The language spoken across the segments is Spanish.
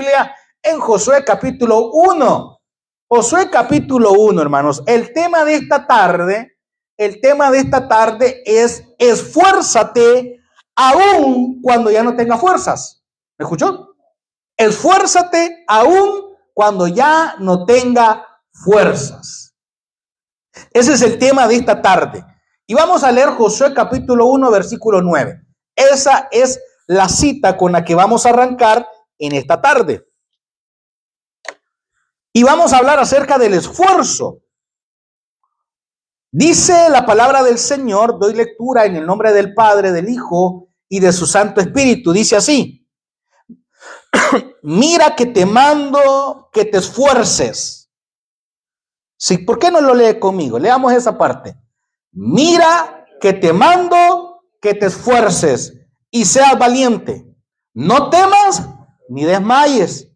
Biblia en Josué capítulo 1. Josué capítulo 1, hermanos. El tema de esta tarde es esfuérzate aún cuando ya no tengas fuerzas. ¿Me escuchó? Esfuérzate aún cuando ya no tenga fuerzas. Ese es el tema de esta tarde. Y vamos a leer Josué capítulo 1, versículo 9. Esa es la cita con la que vamos a arrancar en esta tarde. Y vamos a hablar acerca del esfuerzo. Dice la palabra del Señor, doy lectura en el nombre del Padre, del Hijo y de su Santo Espíritu. Dice así: mira que te mando que te esfuerces. Sí, ¿por qué no lo lee conmigo? Leamos esa parte. Mira que te mando que te esfuerces y seas valiente. No temas ni desmayes,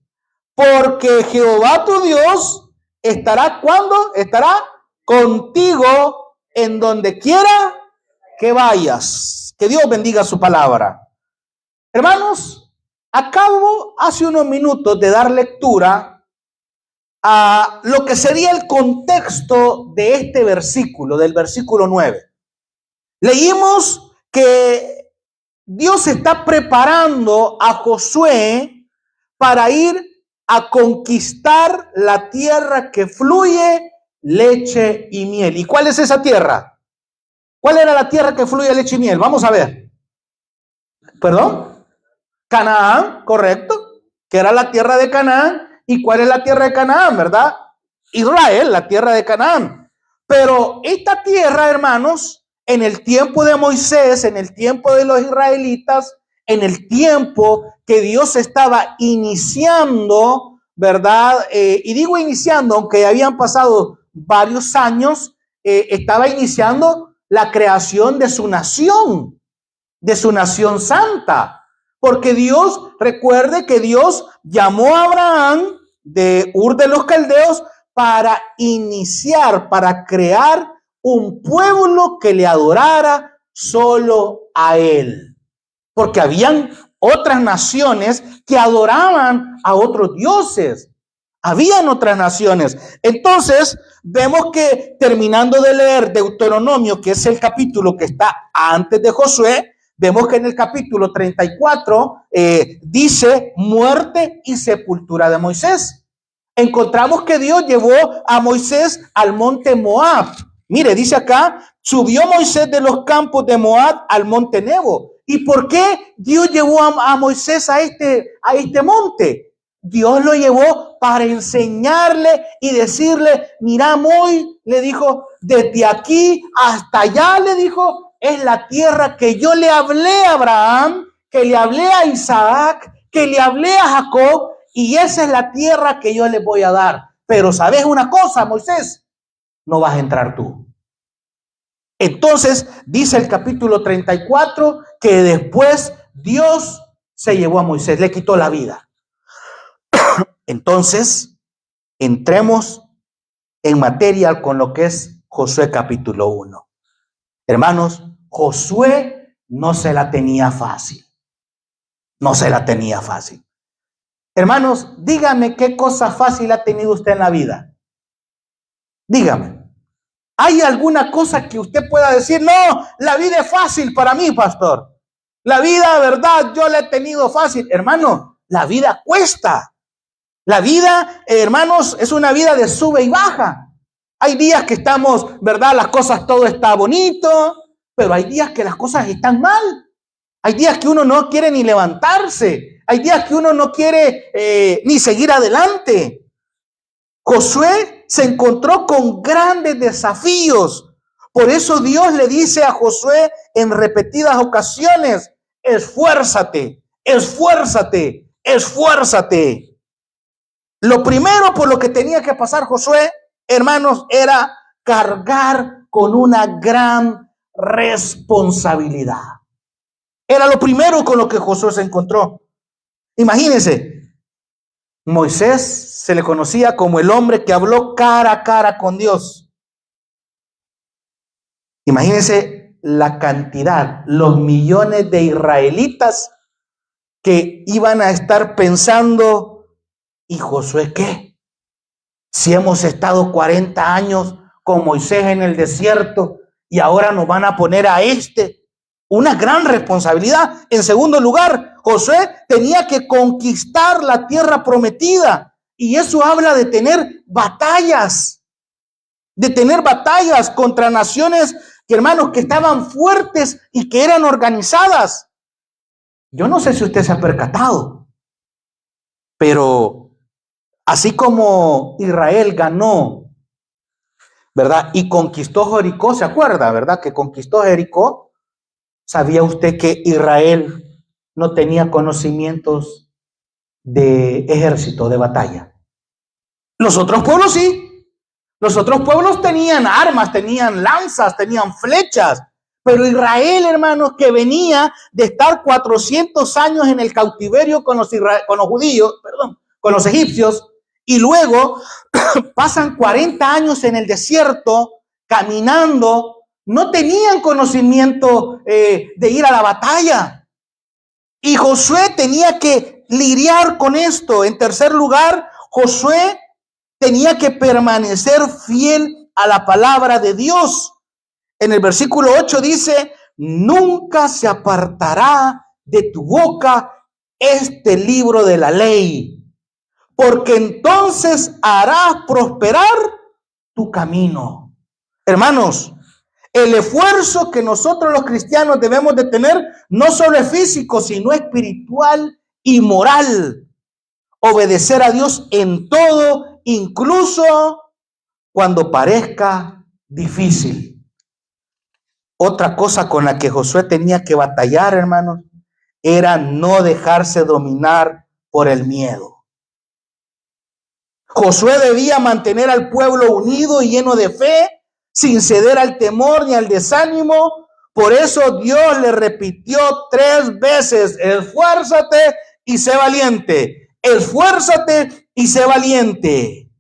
porque Jehová tu Dios estará contigo en donde quiera que vayas. Que Dios bendiga su palabra. Hermanos, acabo hace unos minutos de dar lectura a lo que sería el contexto de este versículo, del versículo 9. Leímos que Dios está preparando a Josué para ir a conquistar la tierra que fluye leche y miel. ¿Y cuál es esa tierra? ¿Cuál era la tierra que fluye leche y miel? Vamos a ver. ¿Perdón? Canaán, correcto, que era la tierra de Canaán. ¿Y cuál es la tierra de Canaán, verdad? Israel, la tierra de Canaán. Pero esta tierra, hermanos, en el tiempo de Moisés, en el tiempo de los israelitas, en el tiempo que Dios estaba iniciando, ¿verdad? Y digo iniciando, aunque habían pasado varios años, estaba iniciando la creación de su nación santa. Porque Dios, recuerde que Dios llamó a Abraham de Ur de los Caldeos para iniciar, para crear un pueblo que le adorara solo a él. Porque habían otras naciones que adoraban a otros dioses. Habían otras naciones. Entonces, vemos que terminando de leer Deuteronomio, que es el capítulo que está antes de Josué, vemos que en el capítulo 34 dice muerte y sepultura de Moisés. Encontramos que Dios llevó a Moisés al monte Moab. Mire, dice acá, subió Moisés de los campos de Moab al monte Nebo. ¿Y por qué Dios llevó a Moisés a este monte? Dios lo llevó para enseñarle y decirle, mira, Moisés, le dijo, desde aquí hasta allá, le dijo, es la tierra que yo le hablé a Abraham, que le hablé a Isaac, que le hablé a Jacob, y esa es la tierra que yo les voy a dar. Pero ¿sabes una cosa, Moisés? No vas a entrar tú. Entonces, dice el capítulo 34, que después Dios se llevó a Moisés, le quitó la vida. Entonces, entremos en materia con lo que es Josué capítulo 1. Hermanos, Josué no se la tenía fácil. No se la tenía fácil. Hermanos, dígame qué cosa fácil ha tenido usted en la vida. Dígame. ¿Hay alguna cosa que usted pueda decir? No, la vida es fácil para mí, pastor. La vida, verdad, yo la he tenido fácil. Hermano, la vida cuesta. La vida, hermanos, es una vida de sube y baja. Hay días que estamos, verdad, las cosas, todo está bonito, pero hay días que las cosas están mal. Hay días que uno no quiere ni levantarse. Hay días que uno no quiere ni seguir adelante. Josué se encontró con grandes desafíos. Por eso Dios le dice a Josué en repetidas ocasiones, esfuérzate, esfuérzate, esfuérzate. Lo primero por lo que tenía que pasar Josué, hermanos, era cargar con una gran responsabilidad. Era lo primero con lo que Josué se encontró. Imagínense, Moisés se le conocía como el hombre que habló cara a cara con Dios. Imagínense la cantidad, los millones de israelitas que iban a estar pensando ¿Y Josué qué? Si hemos estado 40 años con Moisés en el desierto y ahora nos van a poner a una gran responsabilidad. En segundo lugar, Josué tenía que conquistar la tierra prometida, y eso habla de tener batallas contra naciones, hermanos, que estaban fuertes y que eran organizadas. Yo no sé si usted se ha percatado, pero así como Israel ganó, ¿verdad? Y conquistó Jericó, ¿se acuerda, verdad? Que conquistó Jericó. ¿Sabía usted que Israel no tenía conocimientos de ejército, de batalla? Los otros pueblos sí. Los otros pueblos tenían armas, tenían lanzas, tenían flechas. Pero Israel, hermanos, que venía de estar 400 años en el cautiverio con los egipcios, y luego pasan 40 años en el desierto caminando, no tenían conocimiento de ir a la batalla. Y Josué tenía que lidiar con esto. En tercer lugar, Josué tenía que permanecer fiel a la palabra de Dios. En el versículo 8 dice: nunca se apartará de tu boca este libro de la ley, porque entonces harás prosperar tu camino. Hermanos, el esfuerzo que nosotros los cristianos debemos de tener no solo es físico, sino espiritual y moral. Obedecer a Dios en todo, incluso cuando parezca difícil. Otra cosa con la que Josué tenía que batallar, hermanos, era no dejarse dominar por el miedo. Josué debía mantener al pueblo unido y lleno de fe, sin ceder al temor ni al desánimo. Por eso Dios le repitió 3 veces: esfuérzate y sé valiente. Esfuérzate y sé valiente.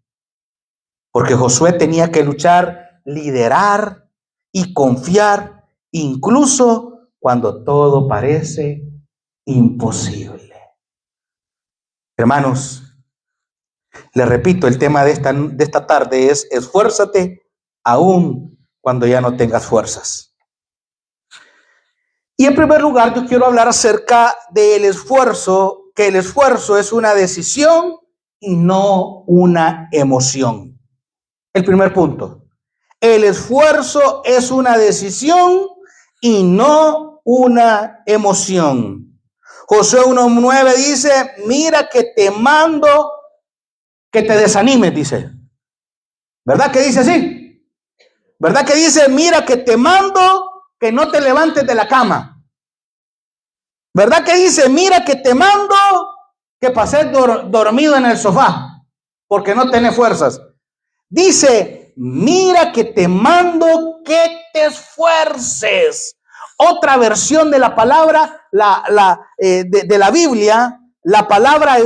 Porque Josué tenía que luchar, liderar y confiar, incluso cuando todo parece imposible. Hermanos, les repito, el tema de esta tarde es: esfuérzate aún cuando ya no tengas fuerzas. Y en primer lugar, yo quiero hablar acerca del esfuerzo, que el esfuerzo es una decisión y no una emoción. El primer punto: el esfuerzo es una decisión y no una emoción. Josué 1:9 dice: mira que te mando que te desanimes, dice. ¿Verdad que dice así? ¿Verdad que dice: mira que te mando que no te levantes de la cama? ¿Verdad que dice: mira que te mando que pases dormido en el sofá porque no tenés fuerzas? Dice: mira que te mando que te esfuerces. Otra versión de la palabra, de la Biblia, la palabra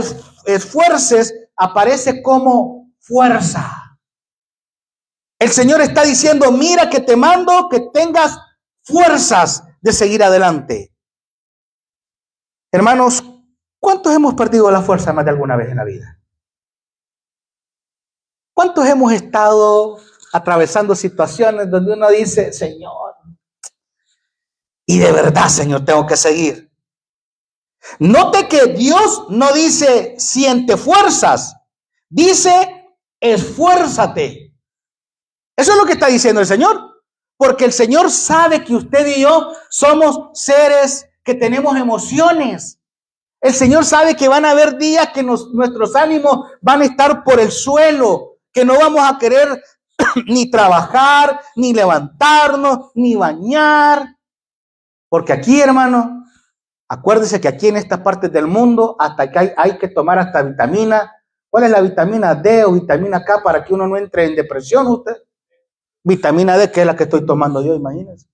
esfuerces aparece como fuerza. El Señor está diciendo: mira que te mando que tengas fuerzas de seguir adelante. Hermanos, ¿cuántos hemos perdido la fuerza más de alguna vez en la vida? ¿Cuántos hemos estado atravesando situaciones donde uno dice: Señor, y de verdad, Señor, tengo que seguir? Note que Dios no dice siente fuerzas, dice esfuérzate. Eso es lo que está diciendo el Señor, porque el Señor sabe que usted y yo somos seres que tenemos emociones. El Señor sabe que van a haber días que nuestros ánimos van a estar por el suelo, que no vamos a querer ni trabajar, ni levantarnos, ni bañar. Porque aquí, hermano, acuérdese que aquí en estas partes del mundo hasta que hay que tomar hasta vitamina. ¿Cuál es la vitamina D o vitamina K para que uno no entre en depresión usted? Vitamina D, que es la que estoy tomando yo, imagínense.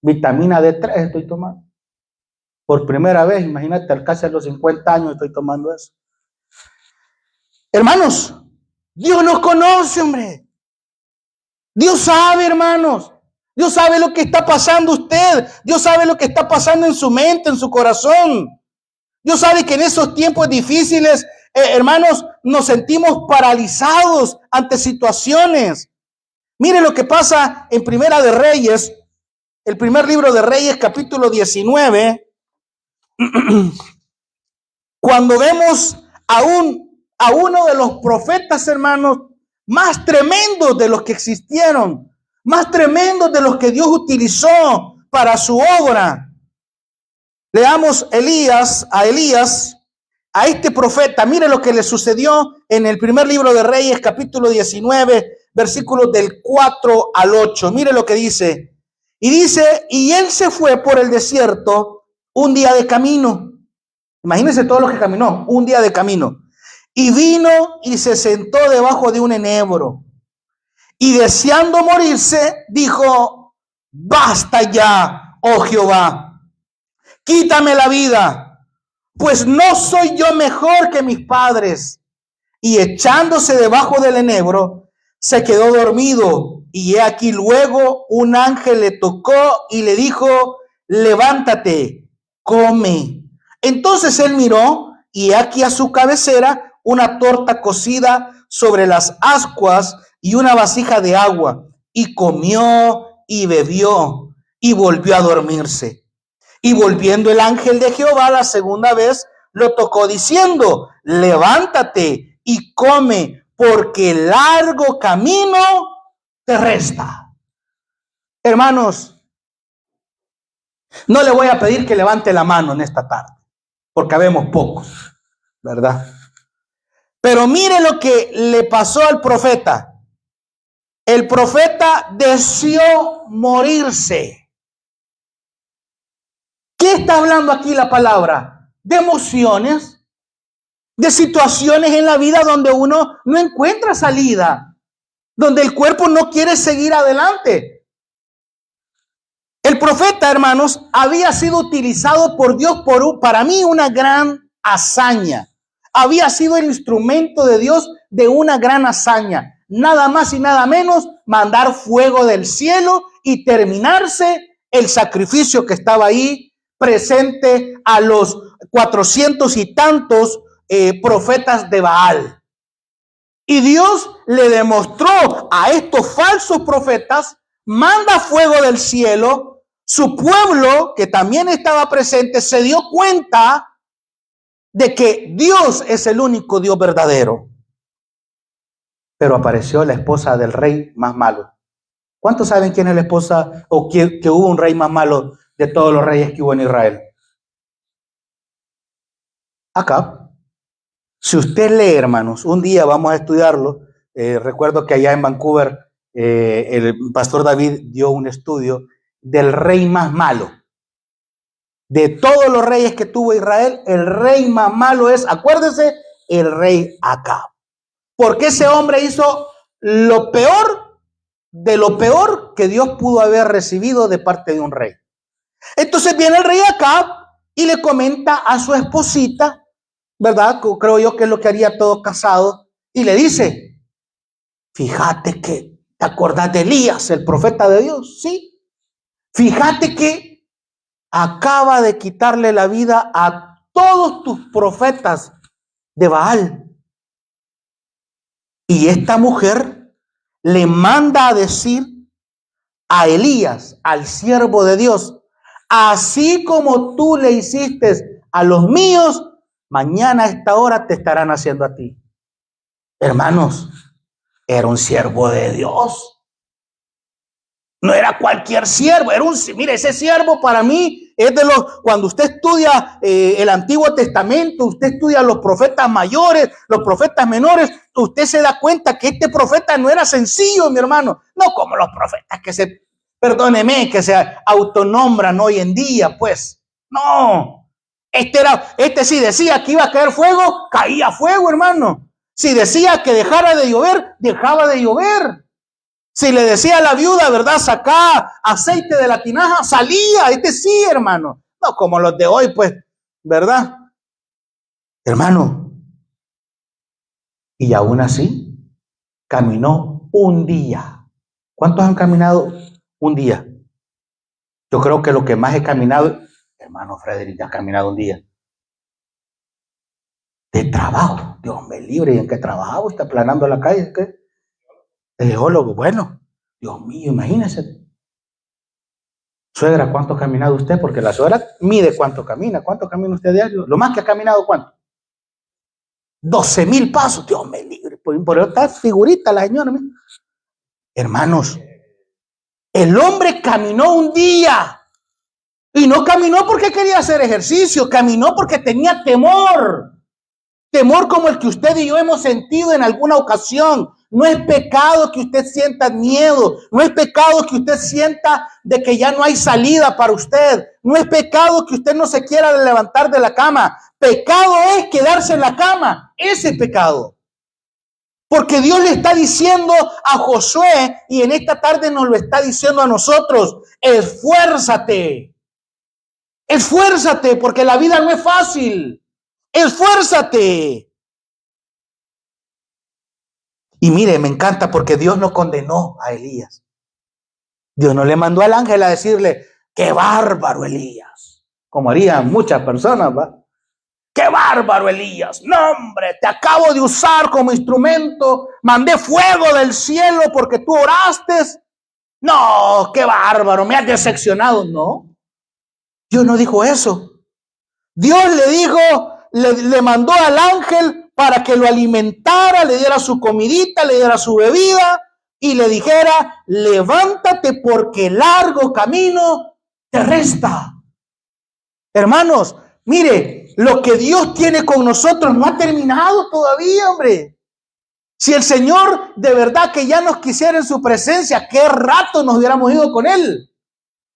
Vitamina D3 estoy tomando. Por primera vez, imagínate, al casi a los 50 años estoy tomando eso. Hermanos, Dios nos conoce, hombre. Dios sabe, hermanos. Dios sabe lo que está pasando usted. Dios sabe lo que está pasando en su mente, en su corazón. Dios sabe que en esos tiempos difíciles hermanos, nos sentimos paralizados ante situaciones. Mire lo que pasa en Primera de Reyes, el primer libro de Reyes, capítulo 19, cuando vemos a uno de los profetas, hermanos, más tremendos de los que existieron, más tremendos de los que Dios utilizó para su obra. Leamos a Elías, a este profeta. Mire lo que le sucedió en el primer libro de Reyes, capítulo 19, versículos del 4 al 8. Mire lo que dice. Y dice, y él se fue por el desierto un día de camino. Imagínense todo lo que caminó, un día de camino. Y vino y se sentó debajo de un enebro. Y deseando morirse, dijo, basta ya, oh Jehová, quítame la vida, pues no soy yo mejor que mis padres. Y echándose debajo del enebro, se quedó dormido. Y he aquí luego un ángel le tocó y le dijo, levántate, come. Entonces él miró y he aquí a su cabecera una torta cocida sobre las ascuas y una vasija de agua. Y comió y bebió y volvió a dormirse. Y volviendo el ángel de Jehová la segunda vez, lo tocó diciendo, levántate y come, porque largo camino te resta. Hermanos, no le voy a pedir que levante la mano en esta tarde, porque habemos pocos, ¿verdad? Pero mire lo que le pasó al profeta. El profeta deseó morirse. ¿Qué está hablando aquí la palabra? De emociones, de situaciones en la vida donde uno no encuentra salida, donde el cuerpo no quiere seguir adelante. El profeta, hermanos, había sido utilizado por Dios para mí una gran hazaña. Había sido el instrumento de Dios de una gran hazaña. Nada más y nada menos mandar fuego del cielo y terminarse el sacrificio que estaba ahí presente a los 400 y tantos profetas de Baal. Y Dios le demostró a estos falsos profetas, manda fuego del cielo. Su pueblo, que también estaba presente, se dio cuenta de que Dios es el único Dios verdadero. Pero apareció la esposa del rey más malo. ¿Cuántos saben quién es la esposa o que hubo un rey más malo de todos los reyes que hubo en Israel? Acab. Si usted lee, hermanos, un día vamos a estudiarlo. Recuerdo que allá en Vancouver el pastor David dio un estudio del rey más malo. De todos los reyes que tuvo Israel, el rey más malo es, acuérdese, el rey Acab. Porque ese hombre hizo lo peor de lo peor que Dios pudo haber recibido de parte de un rey. Entonces viene el rey Acab y le comenta a su esposita, ¿verdad? Creo yo que es lo que haría todo casado, y le dice, fíjate que, ¿te acordás de Elías, el profeta de Dios? Sí. Fíjate que acaba de quitarle la vida a todos tus profetas de Baal. Y esta mujer le manda a decir a Elías, al siervo de Dios, así como tú le hiciste a los míos, mañana a esta hora te estarán haciendo a ti. Hermanos, era un siervo de Dios. No era cualquier siervo, mire, ese siervo para mí es de cuando usted estudia el Antiguo Testamento, usted estudia los profetas mayores, los profetas menores, usted se da cuenta que este profeta no era sencillo, mi hermano, no como los profetas que se autonombran hoy en día, pues, no, este sí decía que iba a caer fuego, caía fuego, hermano, si decía que dejara de llover, dejaba de llover. Si le decía a la viuda, ¿verdad? Sacá aceite de la tinaja, salía. Este sí, hermano. No como los de hoy, pues, ¿verdad? Hermano. Y aún así, caminó un día. ¿Cuántos han caminado un día? Yo creo que lo que más he caminado, hermano Frederick, ha caminado un día. De trabajo. Dios me libre, ¿y en qué trabajaba? ¿Está aplanando la calle? ¿Qué? El geólogo, bueno, Dios mío, imagínese. Suegra, ¿cuánto ha caminado usted? Porque la suegra mide cuánto camina usted diario. Lo más que ha caminado, ¿cuánto? 12,000 pasos, Dios me libre. Por esta figurita la señora. Hermanos, el hombre caminó un día y no caminó porque quería hacer ejercicio, caminó porque tenía temor. Temor como el que usted y yo hemos sentido en alguna ocasión. No es pecado que usted sienta miedo. No es pecado que usted sienta de que ya no hay salida para usted. No es pecado que usted no se quiera levantar de la cama. Pecado es quedarse en la cama. Ese es pecado. Porque Dios le está diciendo a Josué, y en esta tarde nos lo está diciendo a nosotros: esfuérzate. Esfuérzate, porque la vida no es fácil. Esfuérzate. Y mire, me encanta porque Dios no condenó a Elías. Dios no le mandó al ángel a decirle: qué bárbaro Elías, como harían muchas personas, ¿va? ¡Qué bárbaro, Elías! No, hombre, te acabo de usar como instrumento. Mandé fuego del cielo porque tú oraste. No, qué bárbaro, me has decepcionado. No, Dios no dijo eso. Dios le dijo, le mandó al ángel para que lo alimentara, le diera su comidita, le diera su bebida y le dijera: levántate porque largo camino te resta. Hermanos, mire, lo que Dios tiene con nosotros no ha terminado todavía, hombre. Si el Señor de verdad que ya nos quisiera en su presencia, qué rato nos hubiéramos ido con Él.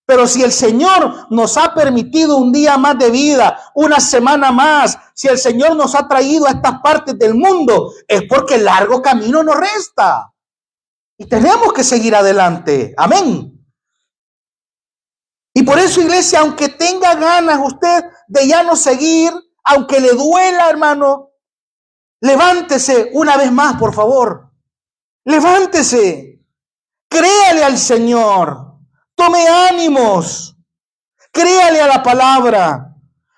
Pero si el Señor nos ha permitido un día más de vida, una semana más, si el Señor nos ha traído a estas partes del mundo, es porque largo camino nos resta. Y tenemos que seguir adelante. Amén. Y por eso, iglesia, aunque tenga ganas usted de ya no seguir, aunque le duela, hermano, levántese una vez más, por favor. Levántese. Créale al Señor. Tome ánimos. Créale a la palabra.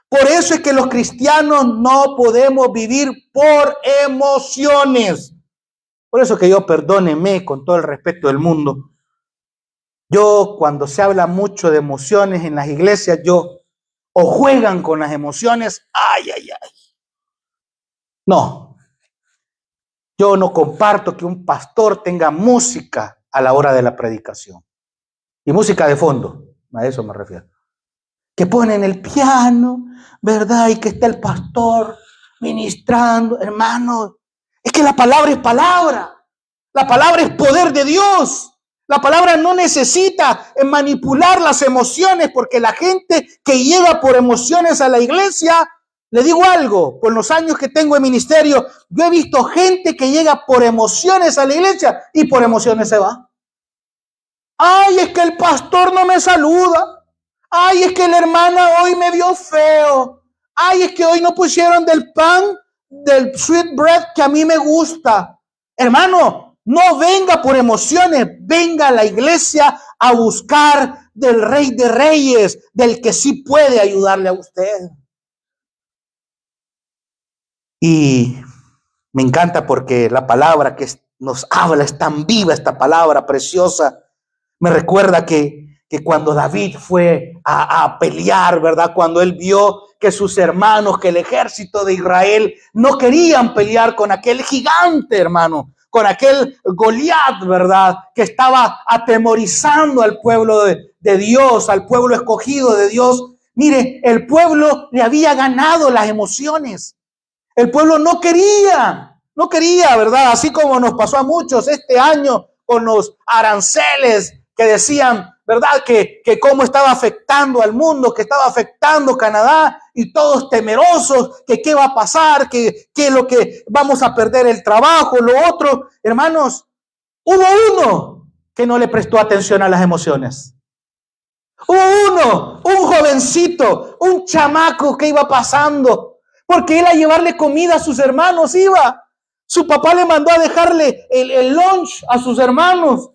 Por eso es que los cristianos no podemos vivir por emociones. Por eso que yo, perdóneme con todo el respeto del mundo, yo, cuando se habla mucho de emociones en las iglesias, o juegan con las emociones, ay. No, yo no comparto que un pastor tenga música a la hora de la predicación. Y música de fondo, a eso me refiero. Que ponen el piano, ¿verdad? Y que está el pastor ministrando. Hermano, es que la palabra es palabra. La palabra es poder de Dios. La palabra no necesita manipular las emociones, porque la gente que llega por emociones a la iglesia, le digo algo, con los años que tengo en ministerio, yo he visto gente que llega por emociones a la iglesia y por emociones se va. Ay, es que el pastor no me saluda. Ay, es que la hermana hoy me vio feo. Ay, es que hoy no pusieron del pan, del sweet bread que a mí me gusta. Hermano, no venga por emociones, venga a la iglesia a buscar del Rey de Reyes, del que sí puede ayudarle a usted. Y me encanta porque la palabra que nos habla es tan viva, esta palabra preciosa. Me recuerda que cuando David fue a pelear, ¿verdad? Cuando él vio que sus hermanos, que el ejército de Israel no querían pelear con aquel gigante, hermano, con aquel Goliat, ¿verdad? Que estaba atemorizando al pueblo de Dios, al pueblo escogido de Dios. Mire, el pueblo le había ganado las emociones. El pueblo no quería, ¿verdad? Así como nos pasó a muchos este año con los aranceles que decían, ¿verdad? Que cómo estaba afectando al mundo, que estaba afectando Canadá, y todos temerosos, que qué va a pasar, que es lo que vamos a perder el trabajo, lo otro. Hermanos, hubo uno que no le prestó atención a las emociones. Hubo uno, un jovencito, un chamaco que iba pasando, porque él a llevarle comida a sus hermanos iba. Su papá le mandó a dejarle el lunch a sus hermanos.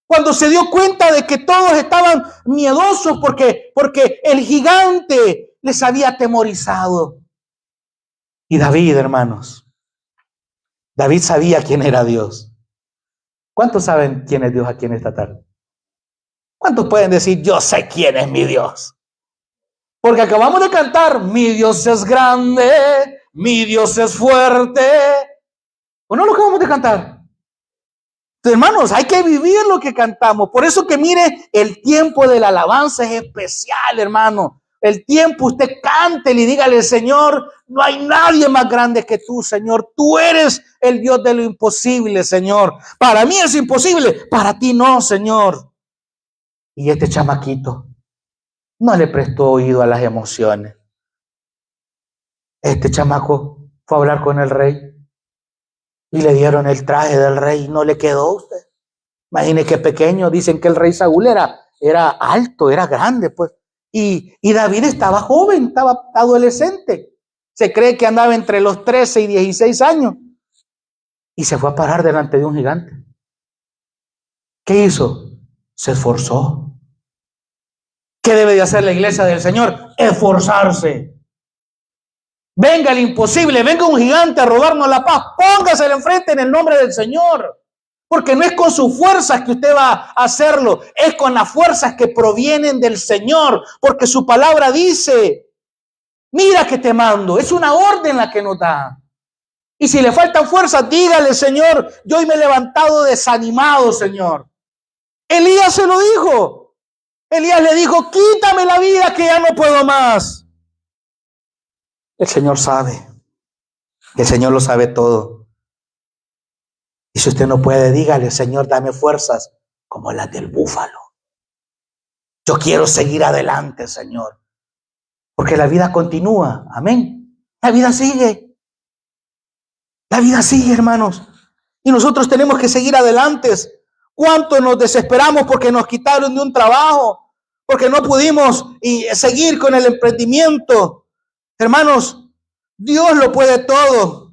Cuando se dio cuenta de que todos estaban miedosos porque el gigante les había atemorizado. Y David, hermanos, David sabía quién era Dios. ¿Cuántos saben quién es Dios aquí en esta tarde? ¿Cuántos pueden decir, yo sé quién es mi Dios? Porque acabamos de cantar, mi Dios es grande, mi Dios es fuerte. ¿O no lo acabamos de cantar? Hermanos, hay que vivir lo que cantamos. Por eso que mire, el tiempo de la alabanza es especial, hermano. El tiempo usted cante y dígale, Señor, no hay nadie más grande que tú, Señor. Tú eres el Dios de lo imposible, Señor. Para mí es imposible, para ti no, Señor. Y este chamaquito no le prestó oído a las emociones. Este chamaco fue a hablar con el rey y le dieron el traje del rey y no le quedó a usted. Imagine que pequeño, dicen que el rey Saúl era alto, era grande, pues. Y David estaba joven, estaba adolescente. Se cree que andaba entre los 13 y 16 años. Y se fue a parar delante de un gigante. ¿Qué hizo? Se esforzó. ¿Qué debe de hacer la iglesia del Señor? Esforzarse. Venga el imposible, venga un gigante a robarnos la paz. Póngasele enfrente en el nombre del Señor. Porque no es con sus fuerzas que usted va a hacerlo, es con las fuerzas que provienen del Señor. Porque su palabra dice, mira que te mando, es una orden la que nos da. Y si le faltan fuerzas, dígale, Señor, yo hoy me he levantado desanimado, Señor. Elías se lo dijo. Elías le dijo, quítame la vida que ya no puedo más. El Señor sabe. El Señor lo sabe todo. Y si usted no puede, dígale, Señor, dame fuerzas como las del búfalo. Yo quiero seguir adelante, Señor. Porque la vida continúa. Amén. La vida sigue. La vida sigue, hermanos. Y nosotros tenemos que seguir adelante. ¿Cuánto nos desesperamos porque nos quitaron de un trabajo? Porque no pudimos seguir con el emprendimiento. Hermanos, Dios lo puede todo.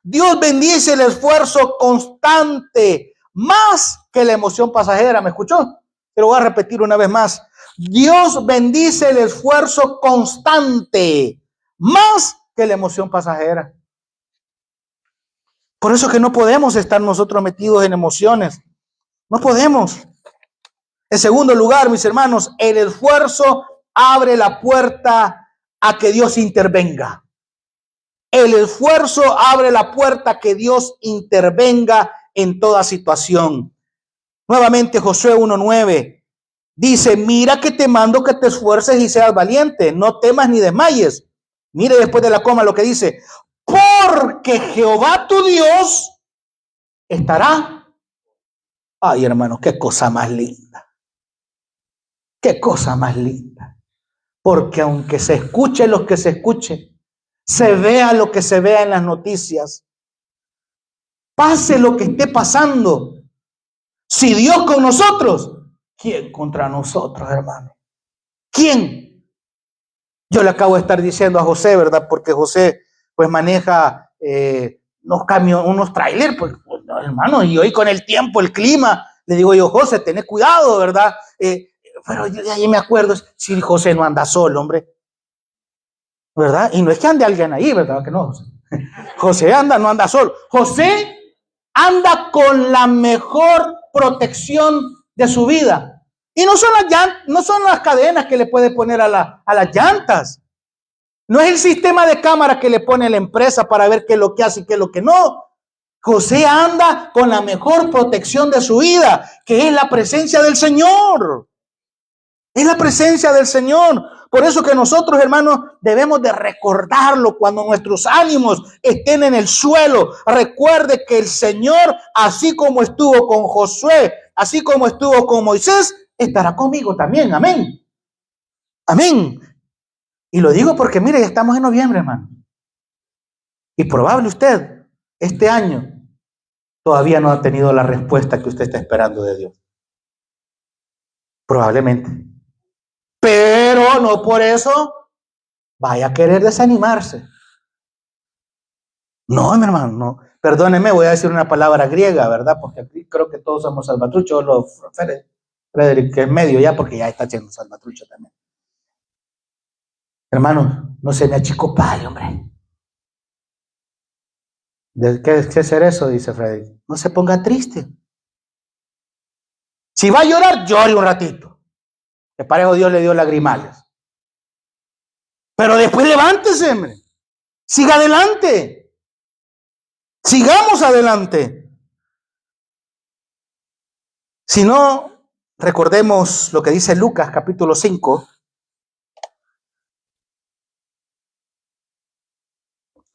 Dios bendice el esfuerzo constante, más que la emoción pasajera. ¿Me escuchó? Te lo voy a repetir una vez más. Dios bendice el esfuerzo constante, más que la emoción pasajera. Por eso que no podemos estar nosotros metidos en emociones. No podemos. En segundo lugar, mis hermanos, el esfuerzo abre la puerta a que Dios intervenga. El esfuerzo abre la puerta a que Dios intervenga en toda situación. Nuevamente Josué 1:9 dice, mira que te mando que te esfuerces y seas valiente, no temas ni desmayes. Mire después de la coma lo que dice, porque Jehová tu Dios estará. Ay, hermano, qué cosa más linda. Qué cosa más linda. Porque aunque se escuche lo que se escuche, se vea lo que se vea en las noticias, pase lo que esté pasando, si Dios con nosotros, ¿quién contra nosotros, hermano? ¿Quién? Yo le acabo de estar diciendo a José, ¿verdad? Porque José pues maneja unos camiones, unos trailers, pues, no, hermano, y hoy con el tiempo, el clima, le digo yo, José, tenés cuidado, ¿verdad? Pero yo de ahí me acuerdo, si José no anda solo, hombre, ¿verdad? Y no es que ande alguien ahí, ¿verdad? Que no, José. José no anda solo. José anda con la mejor protección de su vida. Y no son las cadenas que le puede poner a las llantas. No es el sistema de cámara que le pone la empresa para ver qué es lo que hace y qué es lo que no. José anda con la mejor protección de su vida, que es la presencia del Señor. Es la presencia del Señor. Por eso que nosotros, hermanos, debemos de recordarlo cuando nuestros ánimos estén en el suelo. Recuerde que el Señor, así como estuvo con Josué, así como estuvo con Moisés, estará conmigo también. Amén. Amén. Y lo digo porque, mire, ya estamos en noviembre, hermano. Y probable usted, este año, todavía no ha tenido la respuesta que usted está esperando de Dios. Probablemente. Pero no por eso vaya a querer desanimarse. No, mi hermano, no. Perdóneme, voy a decir una palabra griega, ¿verdad? Porque aquí creo que todos somos salvatruchos. Frederick, que es medio ya, porque ya está siendo salvatrucho también. Hermano, no se me achicopale, hombre. ¿Qué es eso? Dice Freddy. No se ponga triste. Si va a llorar, llore un ratito. Que parejo Dios le dio lagrimales. Pero después levántese, hombre. Siga adelante. Sigamos adelante. Si no, recordemos lo que dice Lucas capítulo 5.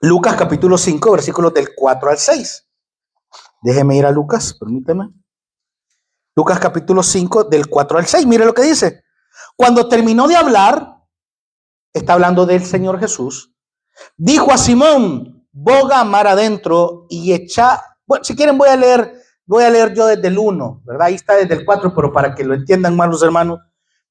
Lucas capítulo 5, versículos del 4 al 6. Déjeme ir a Lucas, permíteme. Lucas capítulo 5, del 4 al 6. Mire lo que dice. Cuando terminó de hablar, está hablando del Señor Jesús, dijo a Simón, boga mar adentro y echa. Bueno, si quieren voy a leer yo desde el 1, ¿verdad? Ahí está desde el 4, pero para que lo entiendan más los hermanos.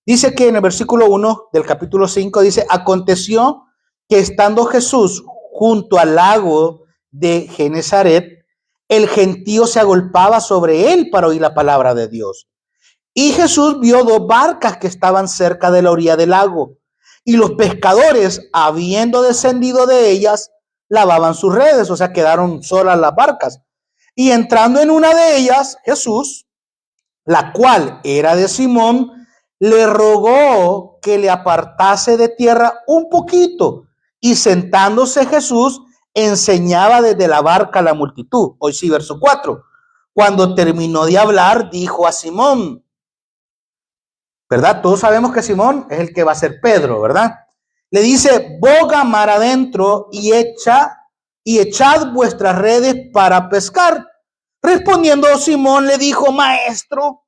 Dice que en el versículo 1 del capítulo 5 dice, aconteció que estando Jesús junto al lago de Genezaret, el gentío se agolpaba sobre él para oír la palabra de Dios. Y Jesús vio dos barcas que estaban cerca de la orilla del lago, y los pescadores, habiendo descendido de ellas, lavaban sus redes, o sea, quedaron solas las barcas. Y entrando en una de ellas, Jesús, la cual era de Simón, le rogó que le apartase de tierra un poquito, y sentándose Jesús, enseñaba desde la barca a la multitud. Hoy sí, verso 4. Cuando terminó de hablar, dijo a Simón, ¿verdad? Todos sabemos que Simón es el que va a ser Pedro, ¿verdad? Le dice, boga mar adentro y echad vuestras redes para pescar. Respondiendo Simón le dijo, maestro,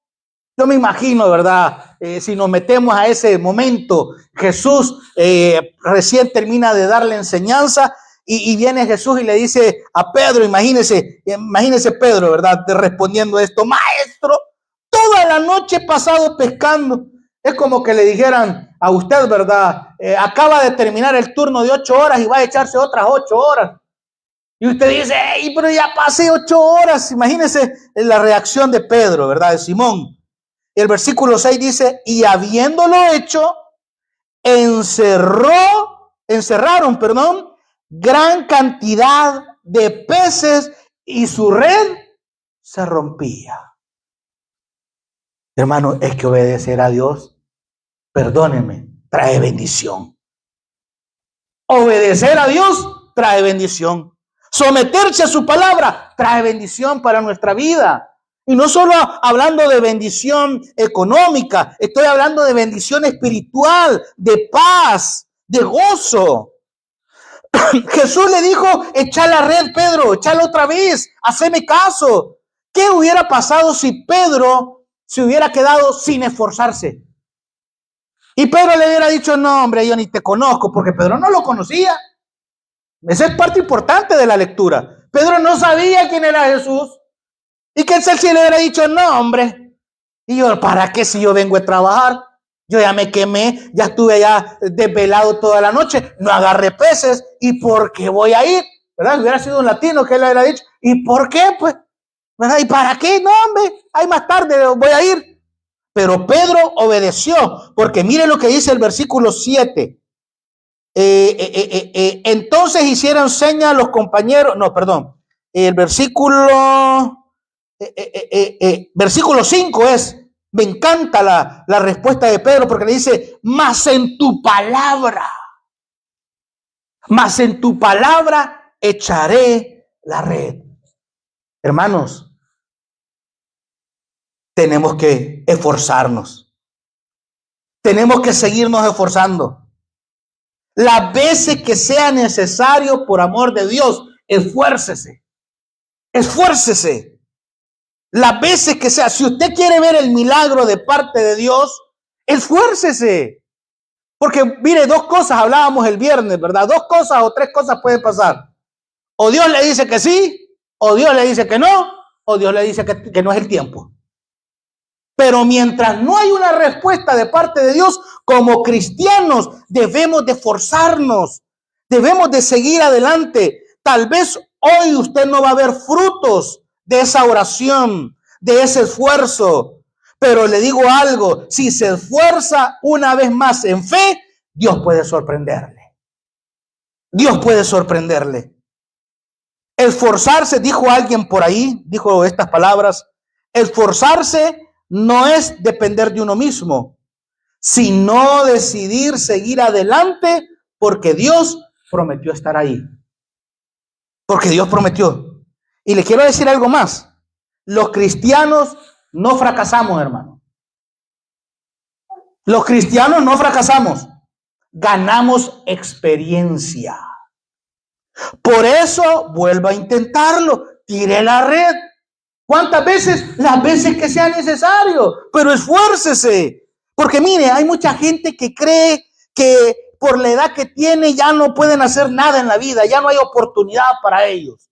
yo me imagino, ¿verdad? Si nos metemos a ese momento, Jesús recién termina de darle enseñanza y viene Jesús y le dice a Pedro, imagínese Pedro, ¿verdad? Respondiendo esto, maestro, toda la noche he pasado pescando. Es como que le dijeran a usted, ¿verdad? Acaba de terminar el turno de 8 horas y va a echarse otras 8 horas. Y usted dice, hey, pero ya pasé 8 horas. Imagínese la reacción de Pedro, ¿verdad? De Simón. El versículo 6 dice, y habiéndolo hecho, encerraron, gran cantidad de peces y su red se rompía. Hermano, es que obedecer a Dios, perdónenme, trae bendición. Obedecer a Dios trae bendición. Someterse a su palabra trae bendición para nuestra vida. Y no solo hablando de bendición económica, estoy hablando de bendición espiritual, de paz, de gozo. Jesús le dijo, echa la red, Pedro, échala otra vez, haceme caso. ¿Qué hubiera pasado si Pedro se hubiera quedado sin esforzarse? Y Pedro le hubiera dicho, no, hombre, yo ni te conozco, porque Pedro no lo conocía. Esa es parte importante de la lectura. Pedro no sabía quién era Jesús. Y que él sí le hubiera dicho, no, hombre. Y yo, ¿para qué si yo vengo a trabajar? Yo ya me quemé, ya estuve allá desvelado toda la noche, no agarré peces. ¿Y por qué voy a ir? ¿Verdad? Hubiera sido un latino que él le hubiera dicho. ¿Y por qué? Pues, ¿verdad? ¿Y para qué? No, hombre, ahí más tarde voy a ir. Pero Pedro obedeció, porque mire lo que dice el versículo 7. Entonces hicieron señas a los compañeros, el versículo 5 es, me encanta la respuesta de Pedro, porque le dice, mas en tu palabra echaré la red. Hermanos, tenemos que esforzarnos, tenemos que seguirnos esforzando. Las veces que sea necesario, por amor de Dios, esfuércese. Esfuércese. Las veces que sea. Si usted quiere ver el milagro de parte de Dios, esfuércese. Porque, mire, dos cosas hablábamos el viernes, ¿verdad? 2 cosas o 3 cosas pueden pasar. O Dios le dice que sí, o Dios le dice que no, o Dios le dice que no es el tiempo. Pero mientras no hay una respuesta de parte de Dios, como cristianos debemos de esforzarnos, debemos de seguir adelante. Tal vez hoy usted no va a ver frutos de esa oración, de ese esfuerzo, pero le digo algo, si se esfuerza una vez más en fe, Dios puede sorprenderle. Dios puede sorprenderle. Esforzarse, dijo alguien por ahí, dijo estas palabras, esforzarse no es depender de uno mismo, sino decidir seguir adelante porque Dios prometió estar ahí. Porque Dios prometió. Y le quiero decir algo más. Los cristianos no fracasamos, hermano. Los cristianos no fracasamos. Ganamos experiencia. Por eso vuelva a intentarlo. Tire la red. ¿Cuántas veces? Las veces que sea necesario. Pero esfuércese. Porque mire, hay mucha gente que cree que por la edad que tiene ya no pueden hacer nada en la vida. Ya no hay oportunidad para ellos.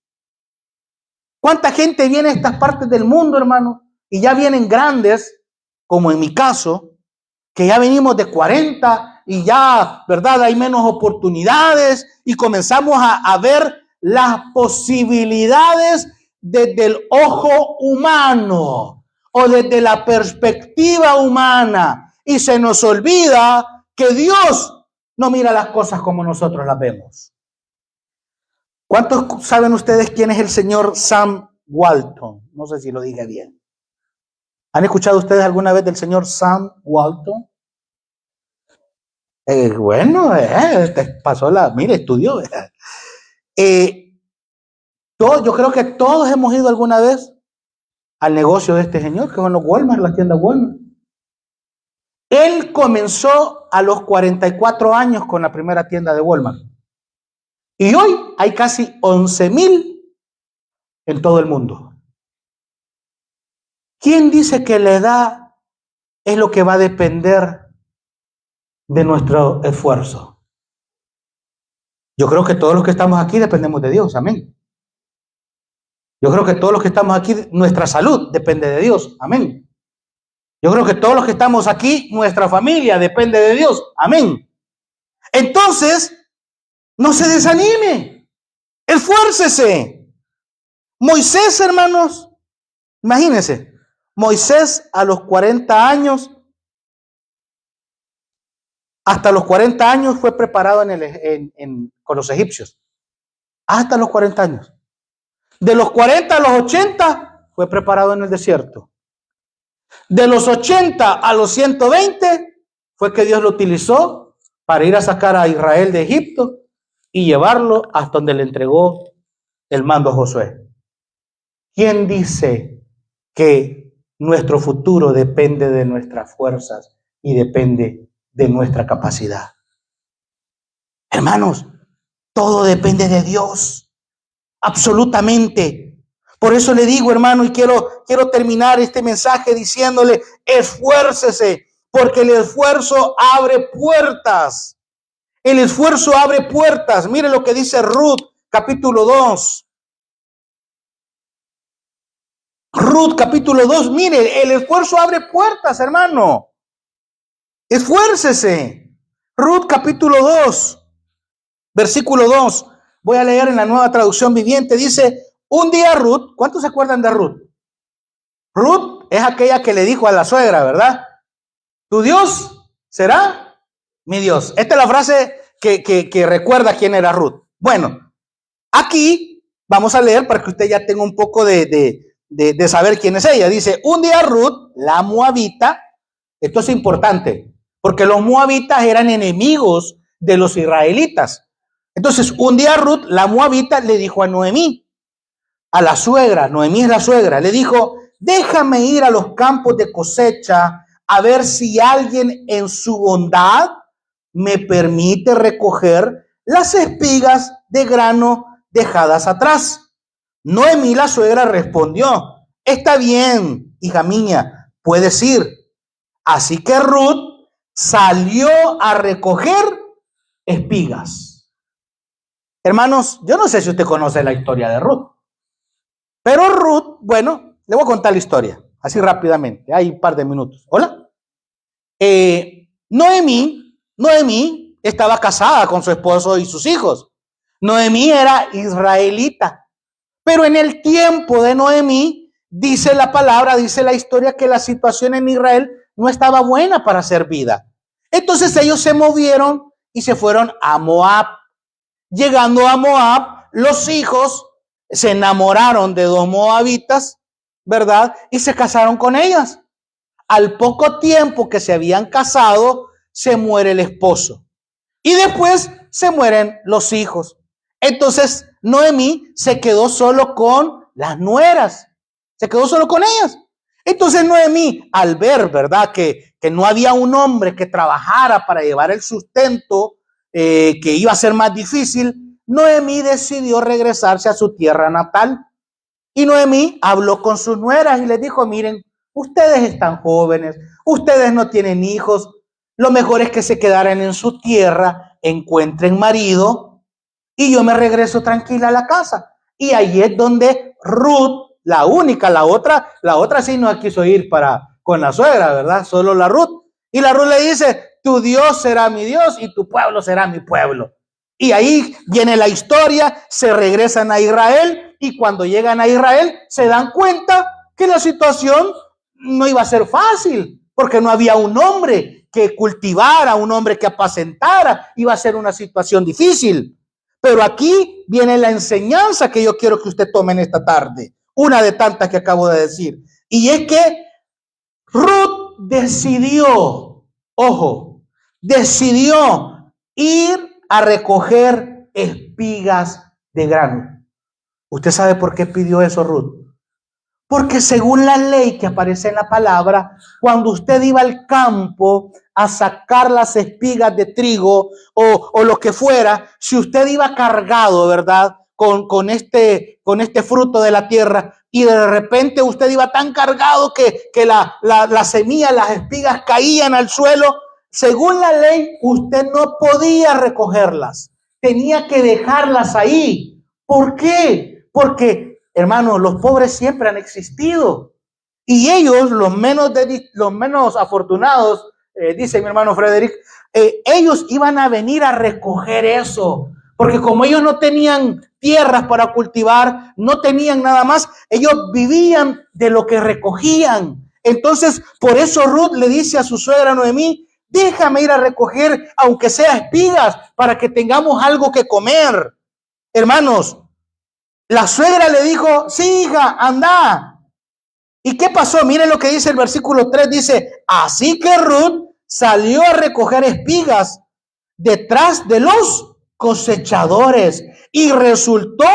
¿Cuánta gente viene a estas partes del mundo, hermano? Y ya vienen grandes, como en mi caso, que ya venimos de 40 y ya, ¿verdad? Hay menos oportunidades y comenzamos a ver las posibilidades desde el ojo humano o desde la perspectiva humana. Y se nos olvida que Dios no mira las cosas como nosotros las vemos. ¿Cuántos saben ustedes quién es el señor Sam Walton? No sé si lo dije bien. ¿Han escuchado ustedes alguna vez del señor Sam Walton? Pasó mire, estudió. Yo creo que todos hemos ido alguna vez al negocio de este señor, que son los Walmart, las tiendas Walmart. Él comenzó a los 44 años con la primera tienda de Walmart. Y hoy hay casi 11,000 en todo el mundo. ¿Quién dice que la edad es lo que va a depender de nuestro esfuerzo? Yo creo que todos los que estamos aquí dependemos de Dios, amén. Yo creo que todos los que estamos aquí, nuestra salud depende de Dios, amén. Yo creo que todos los que estamos aquí, nuestra familia depende de Dios, amén. Entonces, no se desanime, esfuércese. Moisés, hermanos, imagínense, Moisés a los 40 años, hasta los 40 años fue preparado con los egipcios. Hasta los 40 años. De los 40 a los 80 fue preparado en el desierto. De los 80 a los 120 fue que Dios lo utilizó para ir a sacar a Israel de Egipto y llevarlo hasta donde le entregó el mando a Josué. ¿Quién dice que nuestro futuro depende de nuestras fuerzas y depende de nuestra capacidad? Hermanos, todo depende de Dios, absolutamente. Por eso le digo, hermano, y quiero terminar este mensaje diciéndole, esfuércese, porque el esfuerzo abre puertas. El esfuerzo abre puertas. Mire lo que dice Ruth, capítulo 2. Ruth, capítulo 2. Mire, el esfuerzo abre puertas, hermano. Esfuércese. Ruth, capítulo 2, versículo 2. Voy a leer en la Nueva Traducción Viviente. Dice, un día Ruth, ¿cuántos se acuerdan de Ruth? Ruth es aquella que le dijo a la suegra, ¿verdad? Tu Dios será mi Dios. Esta es la frase que recuerda quién era Ruth. Bueno, aquí vamos a leer para que usted ya tenga un poco de saber quién es ella. Dice, un día Ruth, la moabita, esto es importante, porque los moabitas eran enemigos de los israelitas. Entonces, un día Ruth, la moabita, le dijo a Noemí, a la suegra, Noemí es la suegra, le dijo, déjame ir a los campos de cosecha a ver si alguien en su bondad me permite recoger las espigas de grano dejadas atrás. Noemí, la suegra, respondió, está bien, hija mía, puedes ir. Así que Ruth salió a recoger espigas. Hermanos, yo no sé si usted conoce la historia de Ruth, pero Ruth, bueno, le voy a contar la historia, así rápidamente, hay un par de minutos. Hola. Noemí estaba casada con su esposo y sus hijos. Noemí era israelita, pero en el tiempo de Noemí, dice la palabra, dice la historia, que la situación en Israel no estaba buena para ser vida. Entonces ellos se movieron y se fueron a Moab. Llegando a Moab, los hijos se enamoraron de dos moabitas, ¿verdad? Y se casaron con ellas. Al poco tiempo que se habían casado, se muere el esposo. Y después se mueren los hijos. Entonces Noemí se quedó solo con las nueras. Se quedó solo con ellas. Entonces Noemí, al ver, ¿verdad?, que no había un hombre que trabajara para llevar el sustento, que iba a ser más difícil, Noemí decidió regresarse a su tierra natal. Y Noemí habló con sus nueras y les dijo: miren, ustedes están jóvenes, ustedes no tienen hijos, lo mejor es que se quedaran en su tierra, encuentren marido y yo me regreso tranquila a la casa. Y ahí es donde Ruth, la única, la otra sí no quiso ir con la suegra, ¿verdad? Solo la Ruth. Y la Ruth le dice: tu Dios será mi Dios y tu pueblo será mi pueblo. Y ahí viene la historia, se regresan a Israel y cuando llegan a Israel se dan cuenta que la situación no iba a ser fácil, porque no había un hombre que cultivara, un hombre que apacentara, iba a ser una situación difícil. Pero aquí viene la enseñanza que yo quiero que usted tome en esta tarde, una de tantas que acabo de decir, y es que Ruth decidió, ojo, decidió ir a recoger espigas de grano. ¿Usted sabe por qué pidió eso, Ruth? Porque según la ley que aparece en la palabra, cuando usted iba al campo a sacar las espigas de trigo o lo que fuera, si usted iba cargado, ¿verdad?, con este fruto de la tierra, y de repente usted iba tan cargado que la semilla, las espigas caían al suelo, según la ley, usted no podía recogerlas. Tenía que dejarlas ahí. ¿Por qué? Porque, hermanos, los pobres siempre han existido. Y ellos, los menos afortunados, dice mi hermano Frederick, ellos iban a venir a recoger eso. Porque como ellos no tenían tierras para cultivar, no tenían nada más, ellos vivían de lo que recogían. Entonces, por eso Ruth le dice a su suegra Noemí: déjame ir a recoger, aunque sea espigas, para que tengamos algo que comer. Hermanos, la suegra le dijo: sí, hija, anda. ¿Y qué pasó? Miren lo que dice el versículo 3, dice: así que Ruth salió a recoger espigas detrás de los cosechadores y resultó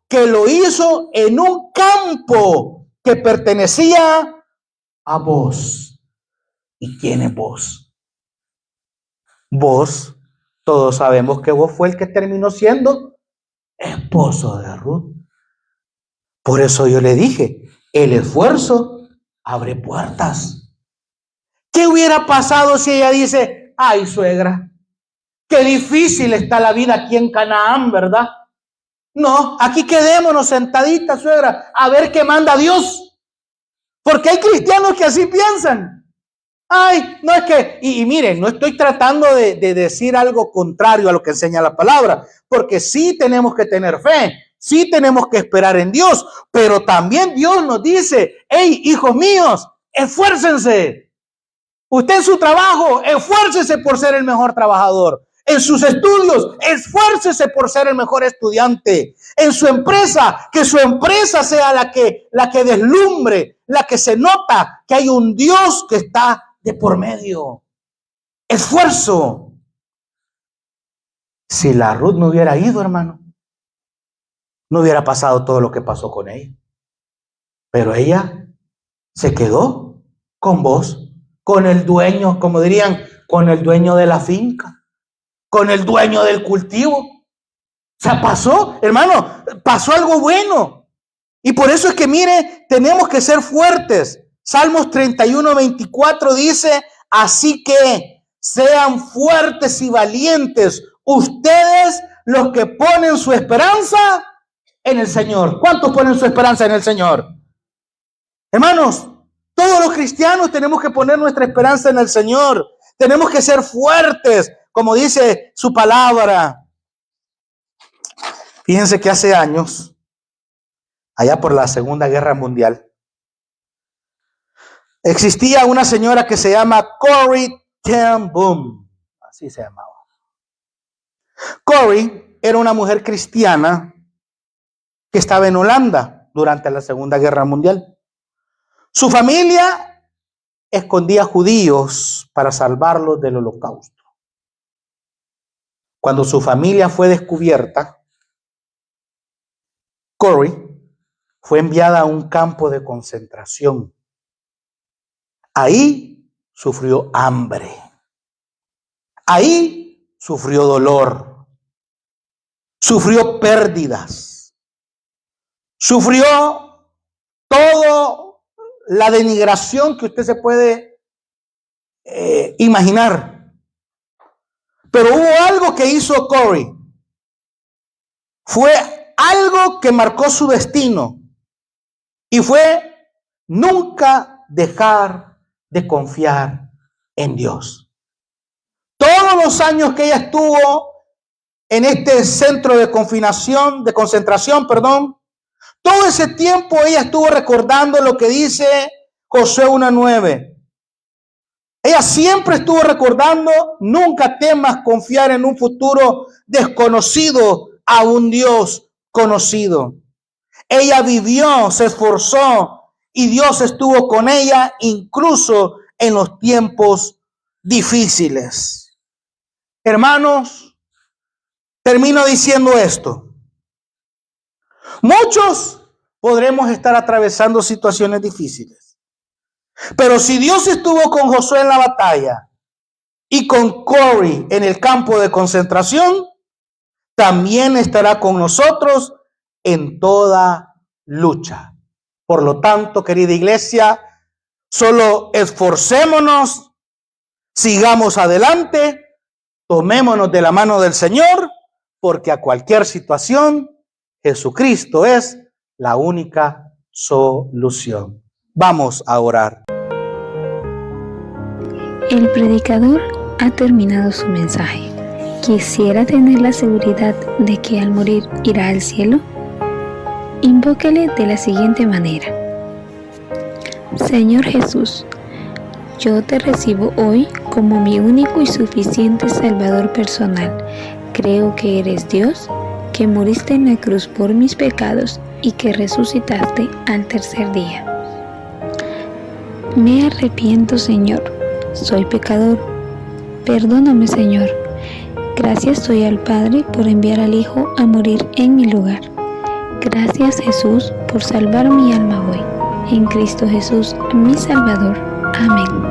que lo hizo en un campo que pertenecía a Booz. ¿Y quién es Booz? Booz, todos sabemos que Booz fue el que terminó siendo esposo de Ruth. Por eso yo le dije, el esfuerzo abre puertas. ¿Qué hubiera pasado si ella dice: ay, suegra, qué difícil está la vida aquí en Canaán, ¿verdad? No, aquí quedémonos sentaditas, suegra, a ver qué manda Dios. Porque hay cristianos que así piensan. Ay, no es que, y miren, no estoy tratando de decir algo contrario a lo que enseña la palabra, porque sí tenemos que tener fe, sí tenemos que esperar en Dios, pero también Dios nos dice: hey, hijos míos, esfuércense. Usted en su trabajo, esfuércese por ser el mejor trabajador. En sus estudios, esfuércese por ser el mejor estudiante. En su empresa, que su empresa sea la que deslumbre, la que se nota que hay un Dios que está de por medio. Esfuerzo. Si la Ruth no hubiera ido, hermano, no hubiera pasado todo lo que pasó con ella. Pero ella se quedó con vos, con el dueño, como dirían, con el dueño de la finca, con el dueño del cultivo. O sea, pasó, hermano, pasó algo bueno. Y por eso es que, mire, tenemos que ser fuertes. Salmos 31:24 dice: así que sean fuertes y valientes ustedes los que ponen su esperanza en el Señor. ¿Cuántos ponen su esperanza en el Señor? Hermanos, todos los cristianos tenemos que poner nuestra esperanza en el Señor. Tenemos que ser fuertes, como dice su palabra. Fíjense que hace años, allá por la Segunda Guerra Mundial, existía una señora que se llama Corrie ten Boom, así se llamaba. Corrie era una mujer cristiana que estaba en Holanda durante la Segunda Guerra Mundial. Su familia escondía judíos para salvarlos del Holocausto. Cuando su familia fue descubierta, Corrie fue enviada a un campo de concentración. Ahí sufrió hambre. Ahí sufrió dolor. Sufrió pérdidas. Sufrió toda la denigración que usted se puede imaginar. Pero hubo algo que hizo Corrie. Fue algo que marcó su destino. Y fue nunca dejar de confiar en Dios. Todos los años que ella estuvo en este centro de concentración, todo ese tiempo ella estuvo recordando lo que dice Josué 1:9. Ella siempre estuvo recordando: nunca temas confiar en un futuro desconocido a un Dios conocido. Ella vivió, se esforzó y Dios estuvo con ella incluso en los tiempos difíciles. Hermanos, termino diciendo esto. Muchos podremos estar atravesando situaciones difíciles, pero si Dios estuvo con Josué en la batalla y con Corrie en el campo de concentración, también estará con nosotros en toda lucha. Por lo tanto, querida iglesia, solo esforcémonos, sigamos adelante, tomémonos de la mano del Señor, porque a cualquier situación, Jesucristo es la única solución. Vamos a orar. El predicador ha terminado su mensaje. ¿Quisiera tener la seguridad de que al morir irá al cielo? Invóquele de la siguiente manera: Señor Jesús, yo te recibo hoy como mi único y suficiente Salvador personal. Creo que eres Dios, que moriste en la cruz por mis pecados y que resucitaste al tercer día. Me arrepiento, Señor. Soy pecador. Perdóname, Señor. Gracias doy al Padre por enviar al Hijo a morir en mi lugar. Gracias, Jesús, por salvar mi alma hoy. En Cristo Jesús, mi Salvador. Amén.